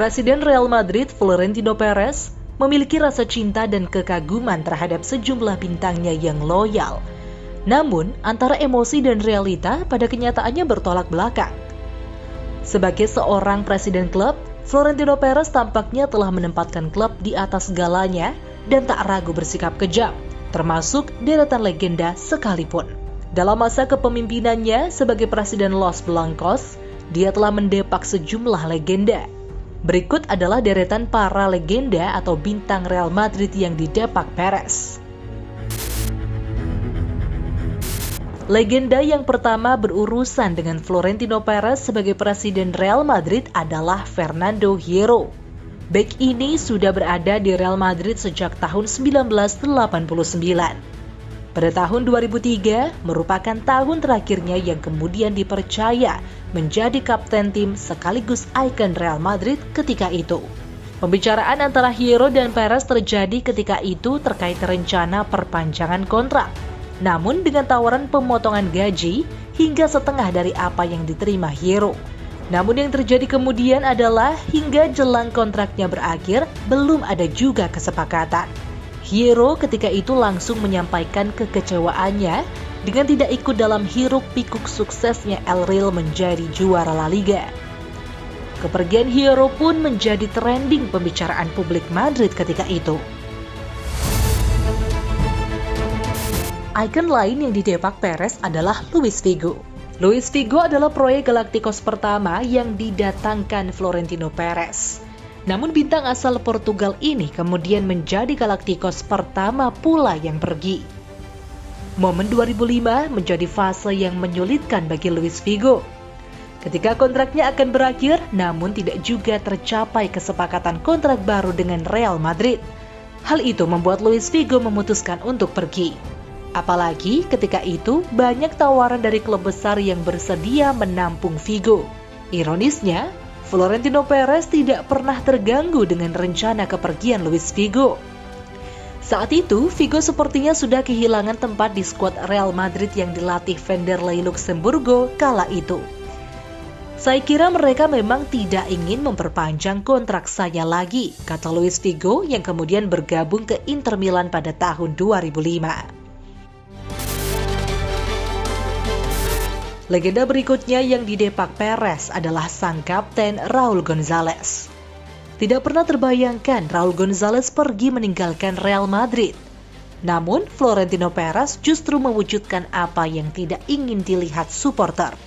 Presiden Real Madrid Florentino Perez memiliki rasa cinta dan kekaguman terhadap sejumlah bintangnya yang loyal. Namun, antara emosi dan realita pada kenyataannya bertolak belakang. Sebagai seorang presiden klub, Florentino Perez tampaknya telah menempatkan klub di atas segalanya dan tak ragu bersikap kejam, termasuk deretan legenda sekalipun. Dalam masa kepemimpinannya sebagai presiden Los Blancos, dia telah mendepak sejumlah legenda. Berikut adalah deretan para legenda atau bintang Real Madrid yang didepak Perez. Legenda yang pertama berurusan dengan Florentino Perez sebagai presiden Real Madrid adalah Fernando Hierro. Bek ini sudah berada di Real Madrid sejak tahun 1989. Pada tahun 2003 merupakan tahun terakhirnya yang kemudian dipercaya menjadi kapten tim sekaligus ikon Real Madrid ketika itu. Pembicaraan antara Hierro dan Perez terjadi ketika itu terkait rencana perpanjangan kontrak. Namun dengan tawaran pemotongan gaji hingga setengah dari apa yang diterima Hierro. Namun yang terjadi kemudian adalah hingga jelang kontraknya berakhir, belum ada juga kesepakatan. Hierro ketika itu langsung menyampaikan kekecewaannya dengan tidak ikut dalam hiruk-pikuk suksesnya El Real menjadi juara La Liga. Kepergian Hierro pun menjadi trending pembicaraan publik Madrid ketika itu. Ikon lain yang didepak Perez adalah Luis Figo. Luis Figo adalah proyek Galacticos pertama yang didatangkan Florentino Perez. Namun bintang asal Portugal ini kemudian menjadi Galacticos pertama pula yang pergi. Momen 2005 menjadi fase yang menyulitkan bagi Luis Figo. Ketika kontraknya akan berakhir, namun tidak juga tercapai kesepakatan kontrak baru dengan Real Madrid. Hal itu membuat Luis Figo memutuskan untuk pergi. Apalagi ketika itu banyak tawaran dari klub besar yang bersedia menampung Figo. Ironisnya, Florentino Perez tidak pernah terganggu dengan rencana kepergian Luis Figo. Saat itu, Figo sepertinya sudah kehilangan tempat di skuad Real Madrid yang dilatih Vanderlei Luxemburgo kala itu. Saya kira mereka memang tidak ingin memperpanjang kontrak saya lagi, kata Luis Figo yang kemudian bergabung ke Inter Milan pada tahun 2005. Legenda berikutnya yang didepak Perez adalah sang kapten Raúl González. Tidak pernah terbayangkan Raúl González pergi meninggalkan Real Madrid. Namun, Florentino Perez justru mewujudkan apa yang tidak ingin dilihat supporter.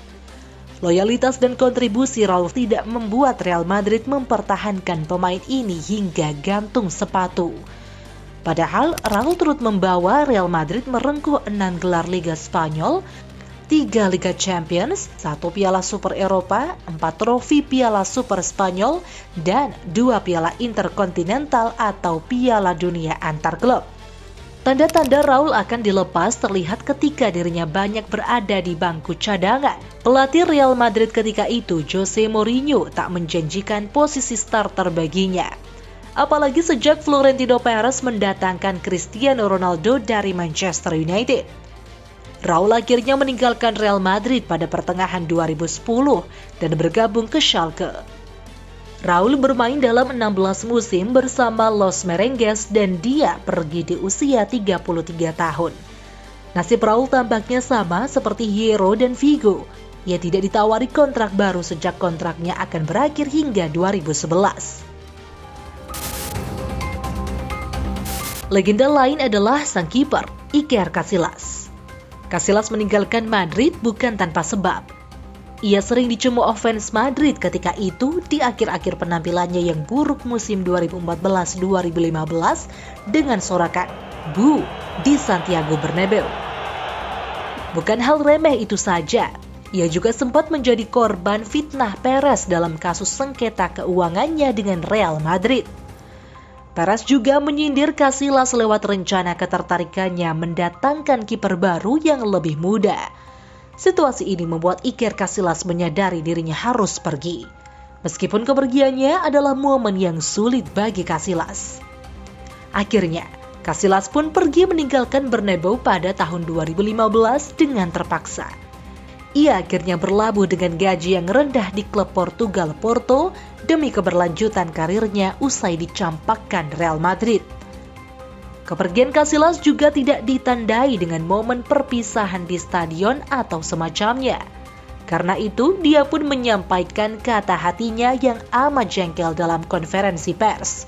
Loyalitas dan kontribusi Raúl tidak membuat Real Madrid mempertahankan pemain ini hingga gantung sepatu. Padahal, Raúl turut membawa Real Madrid merengkuh 6 gelar Liga Spanyol, 3 Liga Champions, 1 Piala Super Eropa, 4 trofi Piala Super Spanyol, dan 2 Piala Interkontinental atau Piala Dunia antar klub. Tanda-tanda Raúl akan dilepas terlihat ketika dirinya banyak berada di bangku cadangan. Pelatih Real Madrid ketika itu, Jose Mourinho, tak menjanjikan posisi starter baginya. Apalagi sejak Florentino Perez mendatangkan Cristiano Ronaldo dari Manchester United. Raúl akhirnya meninggalkan Real Madrid pada pertengahan 2010 dan bergabung ke Schalke. Raúl bermain dalam 16 musim bersama Los Merengues dan dia pergi di usia 33 tahun. Nasib Raúl tampaknya sama seperti Hierro dan Figo. Ia tidak ditawari kontrak baru sejak kontraknya akan berakhir hingga 2011. Legenda lain adalah sang kiper, Iker Casillas. Casillas meninggalkan Madrid bukan tanpa sebab. Ia sering dicemooh fans Madrid ketika itu di akhir-akhir penampilannya yang buruk musim 2014-2015 dengan sorakan "Bu" di Santiago Bernabeu. Bukan hal remeh itu saja, ia juga sempat menjadi korban fitnah Perez dalam kasus sengketa keuangannya dengan Real Madrid. Perez juga menyindir Casillas lewat rencana ketertarikannya mendatangkan kiper baru yang lebih muda. Situasi ini membuat Iker Casillas menyadari dirinya harus pergi. Meskipun kepergiannya adalah momen yang sulit bagi Casillas. Akhirnya, Casillas pun pergi meninggalkan Bernabeu pada tahun 2015 dengan terpaksa. ia akhirnya berlabuh dengan gaji yang rendah di klub Portugal Porto demi keberlanjutan karirnya usai dicampakkan Real Madrid. Kepergian Casillas juga tidak ditandai dengan momen perpisahan di stadion atau semacamnya. Karena itu, dia pun menyampaikan kata hatinya yang amat jengkel dalam konferensi pers.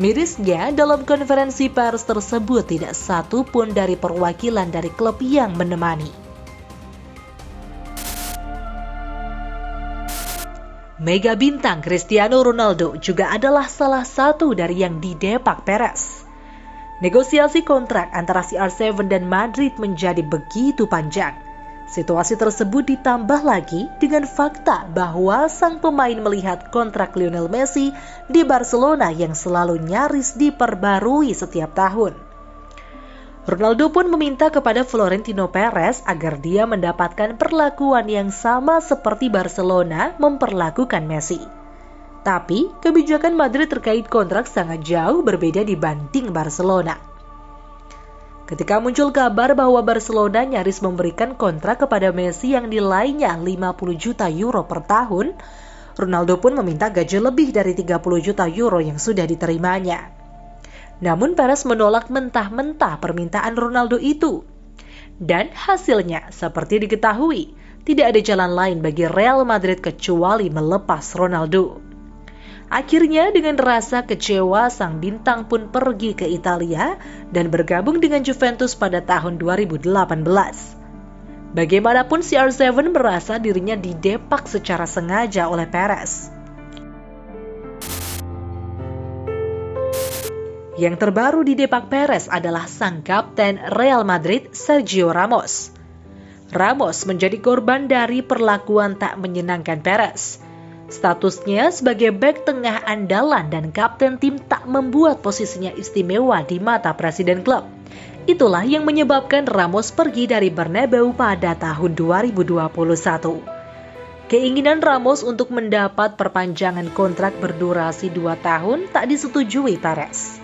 Mirisnya, dalam konferensi pers tersebut tidak satu pun dari perwakilan dari klub yang menemani. Mega bintang Cristiano Ronaldo juga adalah salah satu dari yang didepak Perez. Negosiasi kontrak antara CR7 dan Madrid menjadi begitu panjang. Situasi tersebut ditambah lagi dengan fakta bahwa sang pemain melihat kontrak Lionel Messi di Barcelona yang selalu nyaris diperbarui setiap tahun. Ronaldo pun meminta kepada Florentino Perez agar dia mendapatkan perlakuan yang sama seperti Barcelona memperlakukan Messi. Tapi, kebijakan Madrid terkait kontrak sangat jauh berbeda dibanding Barcelona. Ketika muncul kabar bahwa Barcelona nyaris memberikan kontrak kepada Messi yang nilainya 50 juta euro per tahun, Ronaldo pun meminta gaji lebih dari 30 juta euro yang sudah diterimanya. Namun Perez menolak mentah-mentah permintaan Ronaldo itu. Dan hasilnya, seperti diketahui, tidak ada jalan lain bagi Real Madrid kecuali melepas Ronaldo. Akhirnya dengan rasa kecewa sang bintang pun pergi ke Italia dan bergabung dengan Juventus pada tahun 2018. Bagaimanapun CR7 merasa dirinya didepak secara sengaja oleh Perez. Yang terbaru didepak Perez adalah sang kapten Real Madrid Sergio Ramos. Ramos menjadi korban dari perlakuan tak menyenangkan Perez. Statusnya sebagai bek tengah andalan dan kapten tim tak membuat posisinya istimewa di mata presiden klub. Itulah yang menyebabkan Ramos pergi dari Bernabeu pada tahun 2021. Keinginan Ramos untuk mendapat perpanjangan kontrak berdurasi 2 tahun tak disetujui Perez.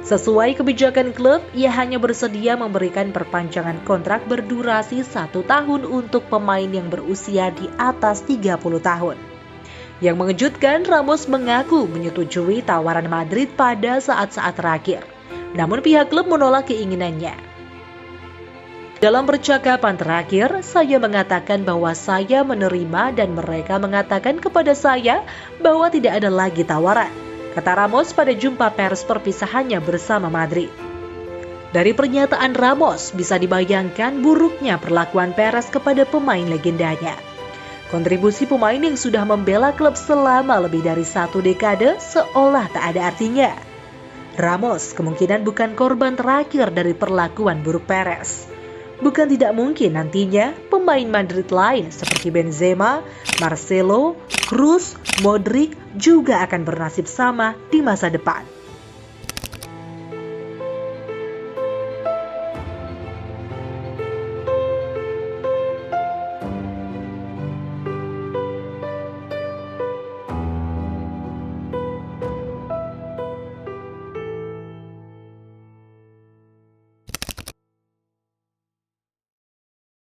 Sesuai kebijakan klub, ia hanya bersedia memberikan perpanjangan kontrak berdurasi 1 tahun untuk pemain yang berusia di atas 30 tahun. Yang mengejutkan, Ramos mengaku menyetujui tawaran Madrid pada saat-saat terakhir. Namun pihak klub menolak keinginannya. Dalam percakapan terakhir, saya mengatakan bahwa saya menerima dan mereka mengatakan kepada saya bahwa tidak ada lagi tawaran, kata Ramos pada jumpa pers perpisahannya bersama Madrid. Dari pernyataan Ramos, bisa dibayangkan buruknya perlakuan Perez kepada pemain legendanya. Kontribusi pemain yang sudah membela klub selama lebih dari 1 dekade seolah tak ada artinya. Ramos kemungkinan bukan korban terakhir dari perlakuan buruk Perez. Bukan tidak mungkin nantinya pemain Madrid lain seperti Benzema, Marcelo, Kroos, Modric juga akan bernasib sama di masa depan.